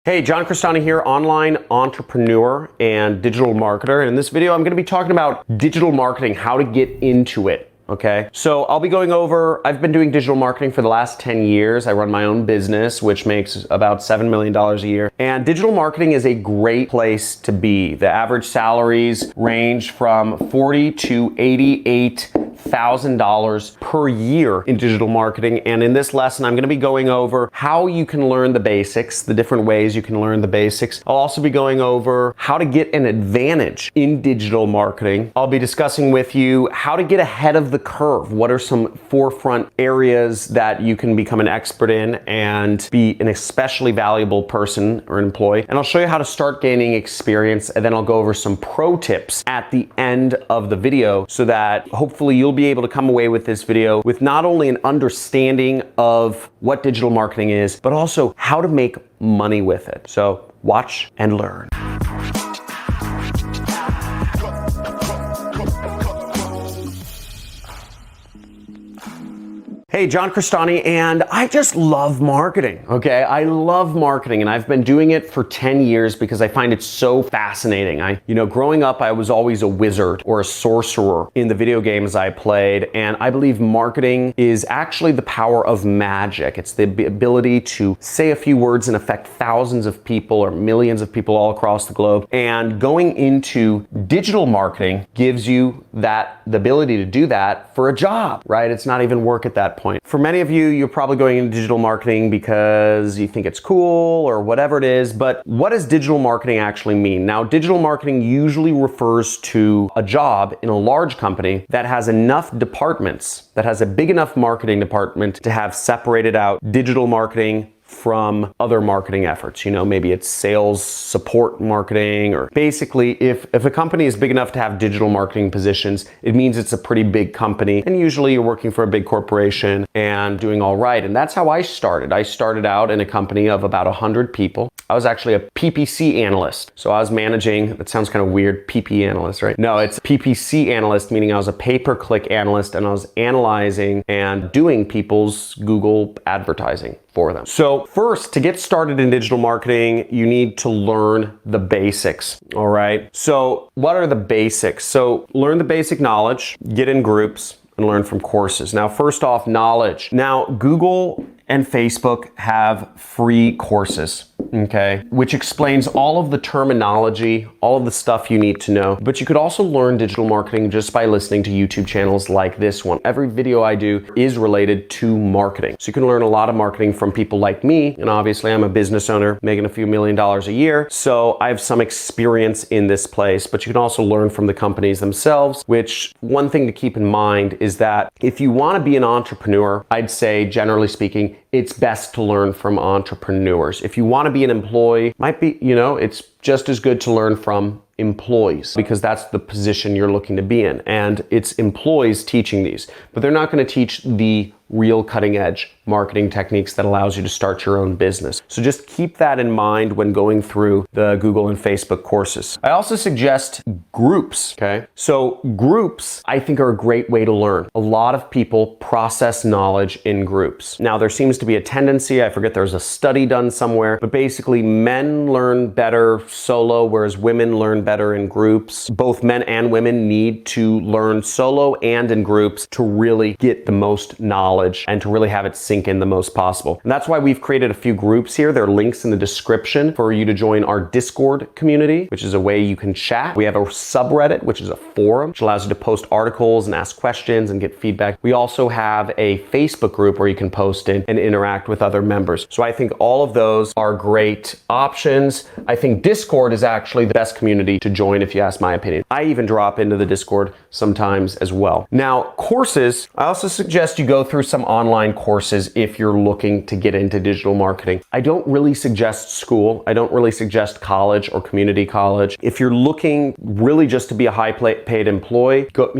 Hey, John Crestani here, online entrepreneur and digital marketer. And in this video, I'm going to be talking about digital marketing, how to get into it. Okay, so I'll be going over, I've been doing digital marketing for the last 10 years. I run my own business, which makes about $7 million a year. And digital marketing is a great place to be. The average salaries range from $40,000 to $88,000 per year in digital marketing. And in this lesson, I'm going to be going over how you can learn the basics, the different ways you can learn the basics. I'll also be going over how to get an advantage in digital marketing. I'll be discussing with you how to get ahead of the curve. What are some forefront areas that you can become an expert in and be an especially valuable person or employee? And I'll show you how to start gaining experience, and then I'll go over some pro tips at the end of the video so that hopefully you'll be able to come away with this video with not only an understanding of what digital marketing is, but also how to make money with it. So watch and learn. Hey, John Crestani, and I just love marketing, okay? I love marketing, and I've been doing it for 10 years because I find it so fascinating. Growing up, I was always a wizard or a sorcerer in the video games I played, and I believe marketing is actually the power of magic. It's the ability to say a few words and affect thousands of people or millions of people all across the globe. And going into digital marketing gives you the ability to do that for a job, right? It's not even work at that point. For many of you, you're probably going into digital marketing because you think it's cool or whatever it is, but what does digital marketing actually mean? Now, digital marketing usually refers to a job in a large company that has enough departments, that has a big enough marketing department to have separated out digital marketing from other marketing efforts. Maybe it's sales support marketing, or basically if a company is big enough to have digital marketing positions, it means it's a pretty big company, and usually you're working for a big corporation and doing all right. And that's how I started. I started out in a company of about 100 people. I was actually a PPC analyst. So I was managing, that sounds kind of weird, PP analyst, right? No, it's PPC analyst, meaning I was a pay-per-click analyst, and I was analyzing and doing people's Google advertising for them. So first, to get started in digital marketing, you need to learn the basics, all right? So what are the basics? So learn the basic knowledge, get in groups, and learn from courses. Now, first off, knowledge. Now, Google and Facebook have free courses, okay, which explains all of the terminology, all of the stuff you need to know. But you could also learn digital marketing just by listening to YouTube channels like this one. Every video I do is related to marketing. So you can learn a lot of marketing from people like me. And obviously I'm a business owner making a few $1 million a year. So I have some experience in this place, but you can also learn from the companies themselves, which one thing to keep in mind is that if you want to be an entrepreneur, I'd say generally speaking, it's best to learn from entrepreneurs. If you want to be an employee, it's just as good to learn from employees, because that's the position you're looking to be in. And it's employees teaching these, but they're not going to teach the real cutting edge marketing techniques that allows you to start your own business. So just keep that in mind when going through the Google and Facebook courses. I also suggest groups, okay? So groups, I think, are a great way to learn. A lot of people process knowledge in groups. Now, there seems to be a tendency, I forget there's a study done somewhere, but basically men learn better solo, whereas women learn better in groups. Both men and women need to learn solo and in groups to really get the most knowledge and to really have it sink in the most possible. And that's why we've created a few groups here. There are links in the description for you to join our Discord community, which is a way you can chat. We have a subreddit, which is a forum, which allows you to post articles and ask questions and get feedback. We also have a Facebook group where you can post in and interact with other members. So I think all of those are great options. I think Discord is actually the best community to join, if you ask my opinion. I even drop into the Discord sometimes as well. Now, courses, I also suggest you go through some online courses if you're looking to get into digital marketing. I don't really suggest school. I don't really suggest college or community college. If you're looking really just to be a high paid employee, go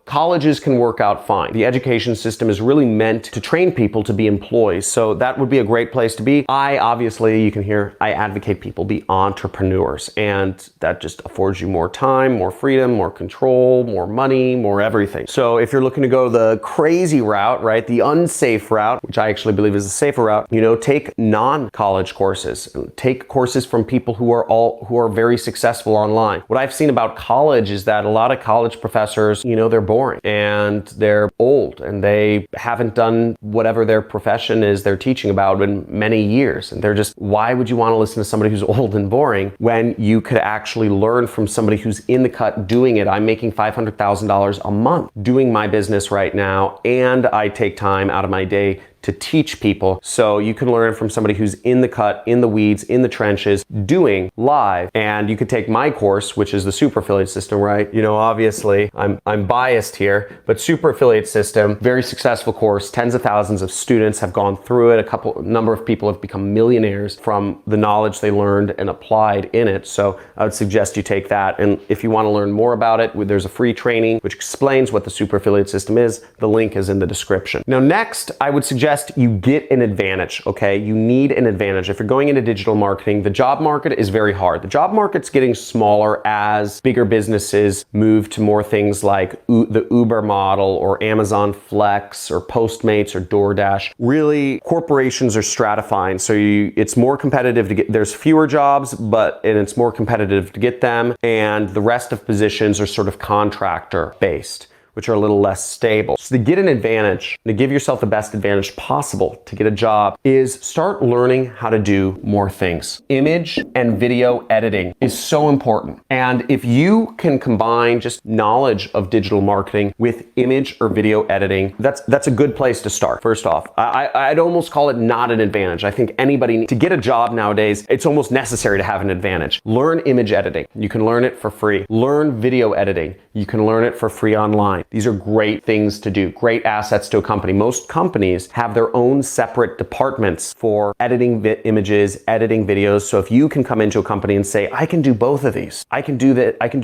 colleges can work out fine. The education system is really meant to train people to be employees. So that would be a great place to be. Obviously, you can hear, I advocate people be entrepreneurs, and that just affords you more time, more freedom, more control, more money, more everything. So if you're looking to go the crazy route, right, the unsafe route, which I actually believe is the safer route, take non-college courses, take courses from people who are very successful online. What I've seen about college is that a lot of college professors, they're boring and they're old and they haven't done whatever their profession is they're teaching about in many years. And they're just, why would you want to listen to somebody who's old and boring when you could actually learn from somebody who's in the cut doing it? I'm making $500,000 a month doing my business right now, and I take time out of my day to teach people. So you can learn from somebody who's in the cut, in the weeds, in the trenches, doing live. And you could take my course, which is the super affiliate system, right? Obviously I'm biased here, but super affiliate system, very successful course. Tens of thousands of students have gone through it. A number of people have become millionaires from the knowledge they learned and applied in it. So I would suggest you take that. And if you want to learn more about it, there's a free training which explains what the super affiliate system is. The link is in the description. Now, next, I would suggest you get an advantage, okay? You need an advantage. If you're going into digital marketing, the job market is very hard. The job market's getting smaller as bigger businesses move to more things like the Uber model or Amazon Flex or Postmates or DoorDash. Really, corporations are stratifying. So it's more competitive to get, there's fewer jobs, and it's more competitive to get them. And the rest of positions are sort of contractor based, which are a little less stable. So to get an advantage, to give yourself the best advantage possible to get a job, is start learning how to do more things. Image and video editing is so important. And if you can combine just knowledge of digital marketing with image or video editing, that's a good place to start. First off, I'd almost call it not an advantage. I think anybody, to get a job nowadays, it's almost necessary to have an advantage. Learn image editing. You can learn it for free. Learn video editing. You can learn it for free online. These are great things to do, great assets to a company. Most companies have their own separate departments for editing images, editing videos. So if you can come into a company and say, I can do both of these, I can do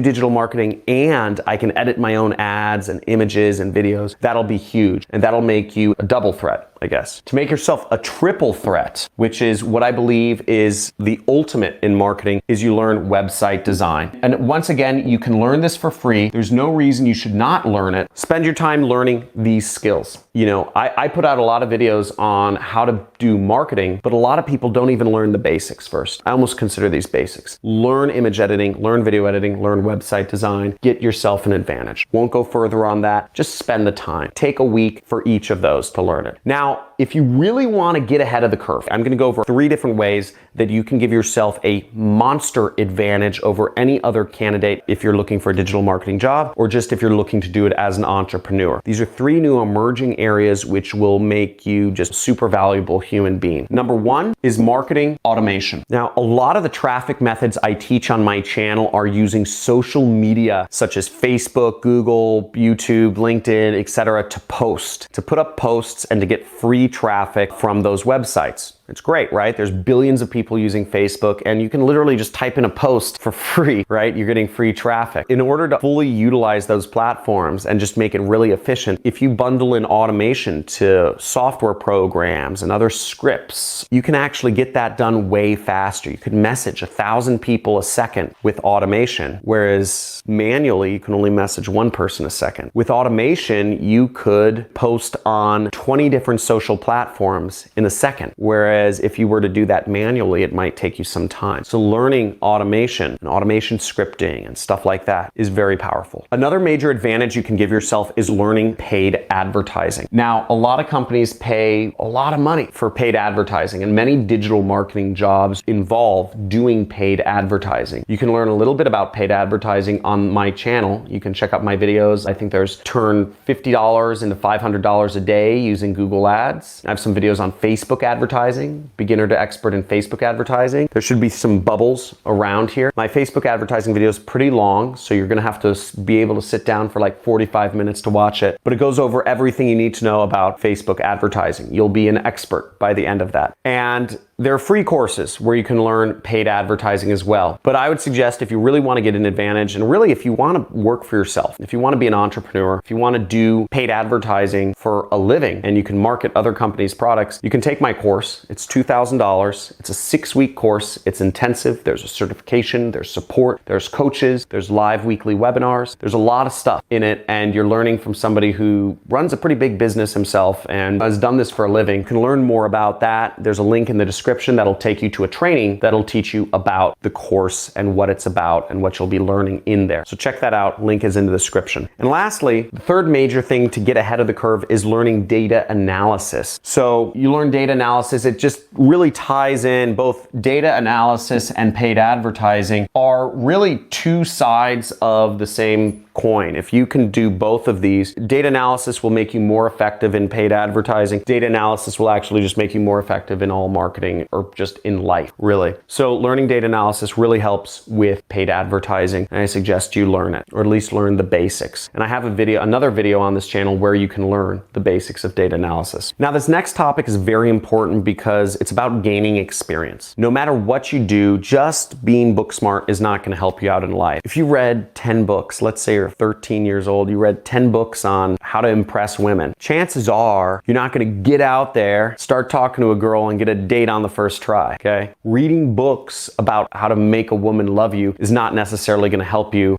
digital marketing and I can edit my own ads and images and videos, that'll be huge. And that'll make you a double threat, I guess. To make yourself a triple threat, which is what I believe is the ultimate in marketing, is you learn website design. And once again, you can learn this for free. There's no reason you should not learn it. Spend your time learning these skills. I put out a lot of videos on how to do marketing, but a lot of people don't even learn the basics first. I almost consider these basics. Learn image editing, learn video editing, learn website design, get yourself an advantage. Won't go further on that. Just spend the time. Take a week for each of those to learn it. Now, if you really want to get ahead of the curve, I'm going to go over 3 different ways that you can give yourself a monster advantage over any other candidate if you're looking for a digital marketing job or just if you're looking to do it as an entrepreneur. These are 3 new emerging areas which will make you just a super valuable human being. Number 1 is marketing automation. Now, a lot of the traffic methods I teach on my channel are using social media such as Facebook, Google, YouTube, LinkedIn, etc. to put up posts and to get free traffic from those websites. It's great, right? There's billions of people using Facebook and you can literally just type in a post for free, right? You're getting free traffic. In order to fully utilize those platforms and just make it really efficient, if you bundle in automation to software programs and other scripts, you can actually get that done way faster. You could message 1,000 people a second with automation, whereas manually you can only message 1 person a second. With automation, you could post on 20 different social platforms in a second, whereas if you were to do that manually, it might take you some time. So learning automation and automation scripting and stuff like that is very powerful. Another major advantage you can give yourself is learning paid advertising. Now, a lot of companies pay a lot of money for paid advertising, and many digital marketing jobs involve doing paid advertising. You can learn a little bit about paid advertising on my channel. You can check out my videos. I think there's turn $50 into $500 a day using Google Ads. I have some videos on Facebook advertising, beginner to expert in Facebook advertising. There should be some bubbles around here. My Facebook advertising video is pretty long, so you're gonna have to be able to sit down for like 45 minutes to watch it, but it goes over everything you need to know about Facebook advertising. You'll be an expert by the end of that. And there are free courses where you can learn paid advertising as well. But I would suggest if you really want to get an advantage, and really if you want to work for yourself, if you want to be an entrepreneur, if you want to do paid advertising for a living and you can market other companies' products, you can take my course. It's $2,000. It's a 6-week course. It's intensive. There's a certification, there's support, there's coaches, there's live weekly webinars. There's a lot of stuff in it, and you're learning from somebody who runs a pretty big business himself and has done this for a living. You can learn more about that. There's a link in the description that'll take you to a training that'll teach you about the course and what it's about and what you'll be learning in there. So check that out. Link is in the description. And lastly, the third major thing to get ahead of the curve is learning data analysis. So you learn data analysis. It just really ties in. Both data analysis and paid advertising are really two sides of the same coin. If you can do both of these, data analysis will make you more effective in paid advertising. Data analysis will actually just make you more effective in all marketing or just in life, really. So learning data analysis really helps with paid advertising, and I suggest you learn it, or at least learn the basics. And I have another video on this channel where you can learn the basics of data analysis. Now, this next topic is very important because it's about gaining experience. No matter what you do, just being book smart is not going to help you out in life. If you read 10 books, let's say you're 13 years old, you read 10 books on how to impress women, chances are you're not going to get out there, start talking to a girl and get a date on the first try, okay? Reading books about how to make a woman love you is not necessarily going to help you,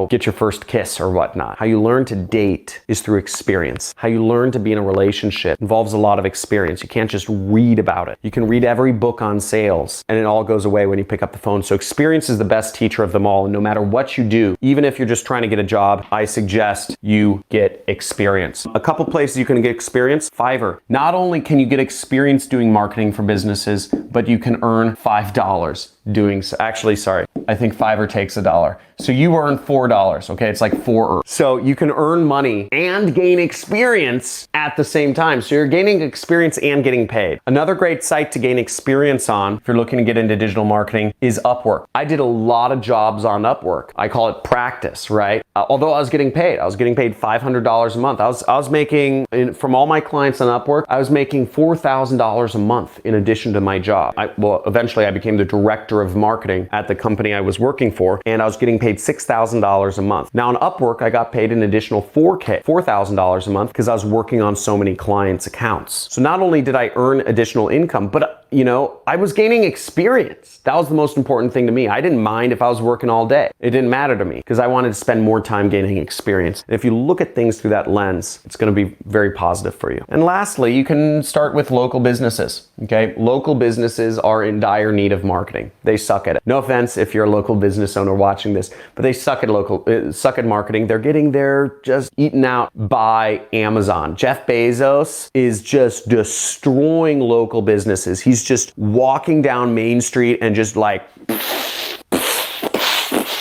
get your first kiss or whatnot. How you learn to date is through experience. How you learn to be in a relationship involves a lot of experience. You can't just read about it. You can read every book on sales and it all goes away when you pick up the phone. So experience is the best teacher of them all. And no matter what you do, even if you're just trying to get a job, I suggest you get experience. A couple places you can get experience. Fiverr. Not only can you get experience doing marketing for businesses, but you can earn $5 doing so. Actually, sorry, I think Fiverr takes $1. So you earn $4, okay? It's like 4. So you can earn money and gain experience at the same time. So you're gaining experience and getting paid. Another great site to gain experience on, if you're looking to get into digital marketing, is Upwork. I did a lot of jobs on Upwork. I call it practice, right? Although I was getting paid. I was getting paid $500 a month. I was making, from all my clients on Upwork, I was making $4,000 a month in addition to my job. Eventually I became the director of marketing at the company I was working for, and I was getting paid $6,000 a month. Now on Upwork, I got paid an additional $4,000 a month because I was working on so many clients' accounts. So not only did I earn additional income, but I was gaining experience. That was the most important thing to me. I didn't mind if I was working all day. It didn't matter to me because I wanted to spend more time gaining experience. And if you look at things through that lens, it's going to be very positive for you. And lastly, you can start with local businesses, okay? Local businesses are in dire need of marketing. They suck at it. No offense if you're a local business owner watching this, but they suck at marketing. They're just eaten out by Amazon. Jeff Bezos is just destroying local businesses. He's just walking down Main Street and just like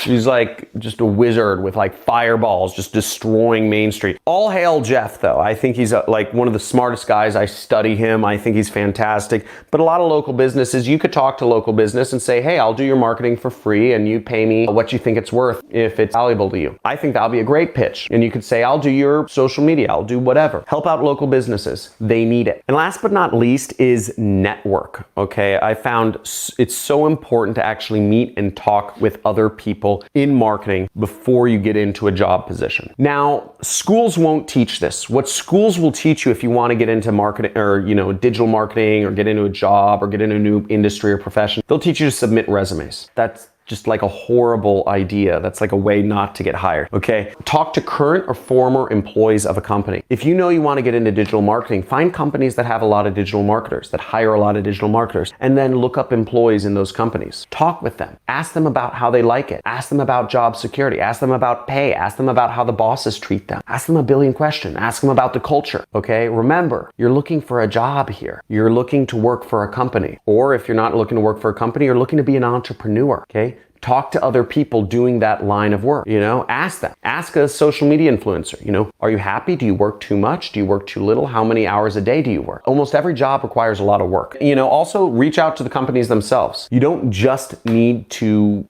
He's like just a wizard with like fireballs just destroying Main Street. All hail Jeff though. I think he's like one of the smartest guys. I study him. I think he's fantastic. But a lot of local businesses, you could talk to local business and say, hey, I'll do your marketing for free and you pay me what you think it's worth if it's valuable to you. I think that'll be a great pitch. And you could say, I'll do your social media. I'll do whatever. Help out local businesses. They need it. And last but not least is network. Okay. I found it's so important to actually meet and talk with other people in marketing before you get into a job position. Now, schools won't teach this. What schools will teach you if you want to get into marketing or, digital marketing or get into a job or get into a new industry or profession, they'll teach you to submit resumes. That's just like a horrible idea. That's like a way not to get hired, okay? Talk to current or former employees of a company. If you know you want to get into digital marketing, find companies that have a lot of digital marketers, that hire a lot of digital marketers, and then look up employees in those companies. Talk with them. Ask them about how they like it. Ask them about job security. Ask them about pay. Ask them about how the bosses treat them. Ask them a billion questions. Ask them about the culture, okay? Remember, you're looking for a job here. You're looking to work for a company. Or if you're not looking to work for a company, you're looking to be an entrepreneur, okay? Talk to other people doing that line of work, ask them. Ask a social media influencer, are you happy? Do you work too much? Do you work too little? How many hours a day do you work? Almost every job requires a lot of work. Also reach out to the companies themselves. You don't just need to,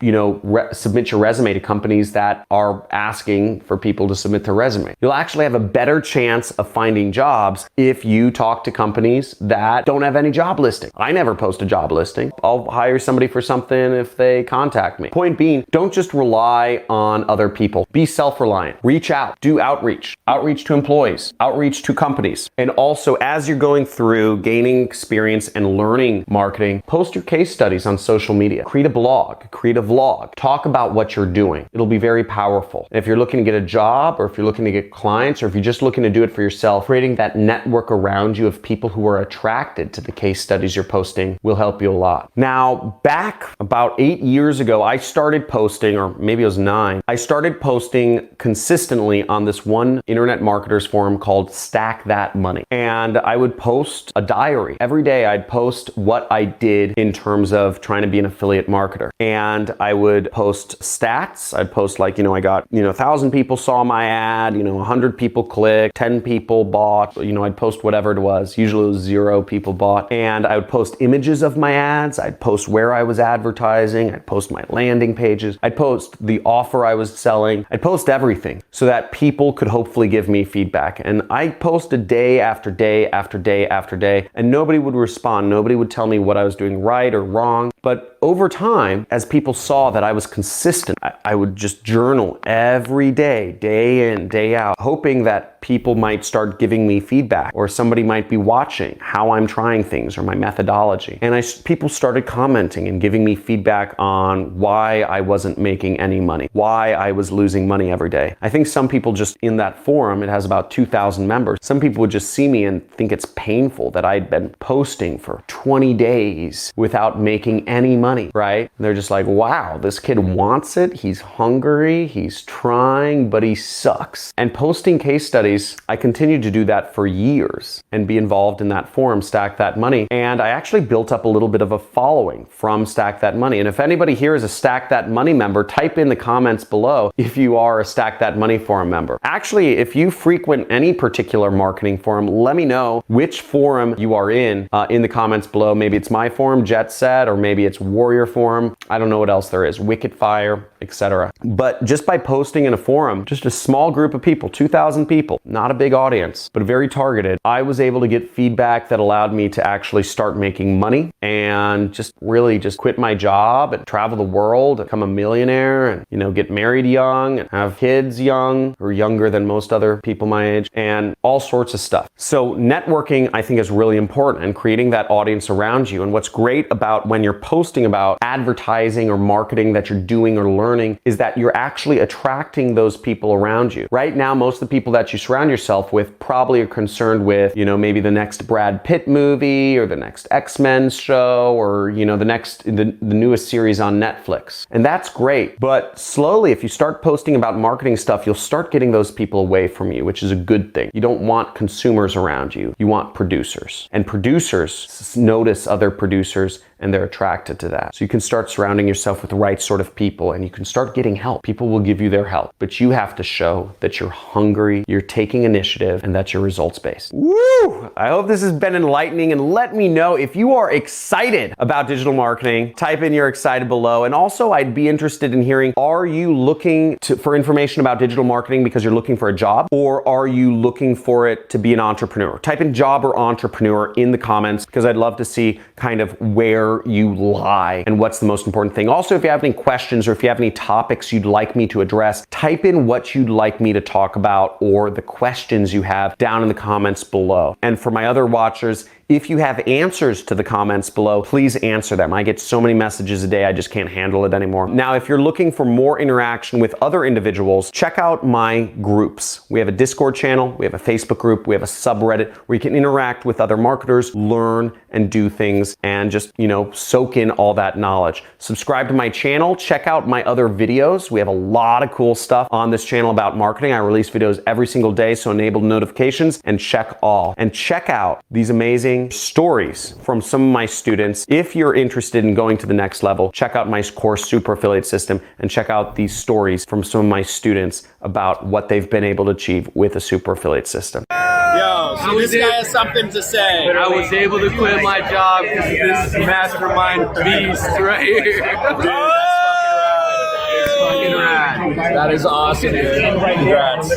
submit your resume to companies that are asking for people to submit their resume. You'll actually have a better chance of finding jobs if you talk to companies that don't have any job listing. I never post a job listing. I'll hire somebody for something if they contact me. Point being, don't just rely on other people. Be self-reliant. Reach out. Do outreach. Outreach to employees. Outreach to companies. And also, as you're going through gaining experience and learning marketing, post your case studies on social media. Create a blog. Create a vlog. Talk about what you're doing. It'll be very powerful. If you're looking to get a job, or if you're looking to get clients, or if you're just looking to do it for yourself, creating that network around you of people who are attracted to the case studies you're posting will help you a lot. Now, back about 8 years ago, I started posting, or maybe it was 9, I started posting consistently on this one internet marketers forum called Stack That Money. And I would post a diary. Every day I'd post what I did in terms of trying to be an affiliate marketer. And I would post stats. I'd post like, I got, 1,000 people saw my ad, 100 people clicked, 10 people bought, I'd post whatever it was. Usually it was 0 people bought. And I would post images of my ads. I'd post where I was advertising. I'd post my landing pages. I'd post the offer I was selling. I'd post everything so that people could hopefully give me feedback. And I posted day after day after day after day, and nobody would respond. Nobody would tell me what I was doing right or wrong. But over time, as people saw that I was consistent, I would just journal every day, day in, day out, hoping that people might start giving me feedback, or somebody might be watching how I'm trying things or my methodology. And people started commenting and giving me feedback on why I wasn't making any money, why I was losing money every day. I think some people just in that forum, it has about 2,000 members, some people would just see me and think it's painful that I'd been posting for 20 days without making any money, right? And they're just like, wow, this kid wants it. He's hungry. He's trying, but he sucks. And posting case studies, I continued to do that for years and be involved in that forum, Stack That Money. And I actually built up a little bit of a following from Stack That Money. And if anybody here is a Stack That Money member, type in the comments below if you are a Stack That Money forum member. Actually, if you frequent any particular marketing forum, let me know which forum you are in the comments below. Maybe it's my forum, Jet Set, or maybe it's Warrior Forum. I don't know what else there is, Wicked Fire, etc. But just by posting in a forum, just a small group of people, 2,000 people, not a big audience, but very targeted, I was able to get feedback that allowed me to actually start making money and just really just quit my job and travel the world, become a millionaire, and get married young and have kids young or younger than most other people my age, and all sorts of stuff. So networking, I think, is really important, and creating that audience around you. And what's great about when you're posting about advertising or marketing that you're doing or learning is that you're actually attracting those people around you. Right now, most of the people that you surround yourself with probably are concerned with, maybe the next Brad Pitt movie or the next X-Men show, or, the newest series on Netflix. And that's great. But slowly, if you start posting about marketing stuff, you'll start getting those people away from you, which is a good thing. You don't want consumers around you. You want producers. And producers notice other producers, and they're attracted to that. So you can start surrounding yourself with the right sort of people, and you can start getting help. People will give you their help, but you have to show that you're hungry, you're taking initiative, and that you're results-based. Woo! I hope this has been enlightening, and let me know if you are excited about digital marketing. Type in you're excited below. And also, I'd be interested in hearing, are you looking for information about digital marketing because you're looking for a job, or are you looking for it to be an entrepreneur? Type in job or entrepreneur in the comments, because I'd love to see kind of where you lie and what's the most important thing. Also, if you have any questions or if you have any topics you'd like me to address, type in what you'd like me to talk about or the questions you have down in the comments below. And for my other watchers, if you have answers to the comments below, please answer them. I get so many messages a day, I just can't handle it anymore. Now, if you're looking for more interaction with other individuals, check out my groups. We have a Discord channel, we have a Facebook group, we have a subreddit where you can interact with other marketers, learn and do things, and just, soak in all that knowledge. Subscribe to my channel, check out my other videos. We have a lot of cool stuff on this channel about marketing. I release videos every single day, so enable notifications and check all. And check out these amazing using stories from some of my students. If you're interested in going to the next level, check out my course, Super Affiliate System, and check out these stories from some of my students about what they've been able to achieve with a super affiliate system. Yo, so this guy has something to say. I was able to quit my job because of this mastermind beast right here. That is awesome, dude. Congrats.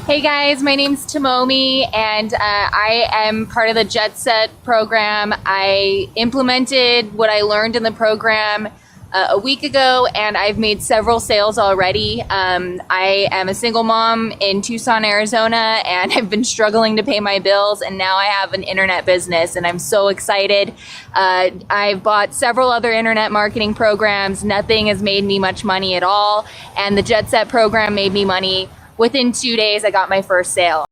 Hey guys, my name's Tomomi and I am part of the Jet Set program. I implemented what I learned in the program a week ago and I've made several sales already. I am a single mom in Tucson, Arizona, and I've been struggling to pay my bills, and now I have an internet business and I'm so excited. I've bought several other internet marketing programs. Nothing has made me much money at all, and the Jet Set program made me money. Within 2 days, I got my first sale.